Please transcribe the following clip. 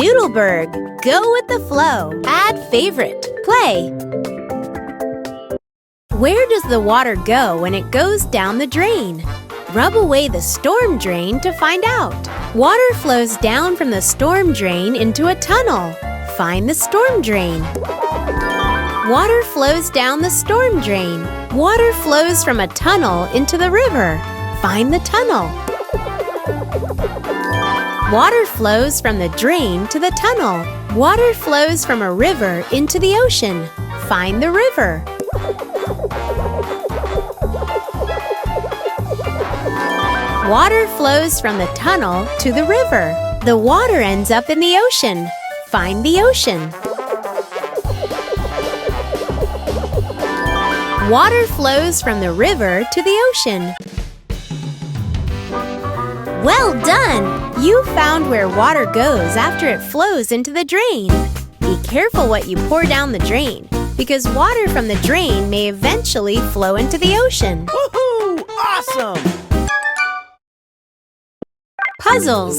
Doodleburg. Go with the flow. Add favorite. Play. Where does the water go when it goes down the drain? Rub away the storm drain to find out. Water flows down from the storm drain into a tunnel. Find the storm drain. Water flows down the storm drain. Water flows from a tunnel into the river. Find the tunnel. Water flows from the drain to the tunnel. Water flows from a river into the ocean. Find the river. Water flows from the tunnel to the river. The water ends up in the ocean. Find the ocean. Water flows from the river to the ocean. Well done! You found where water goes after it flows into the drain. Be careful what you pour down the drain, because water from the drain may eventually flow into the ocean. Woohoo! Awesome! Puzzles.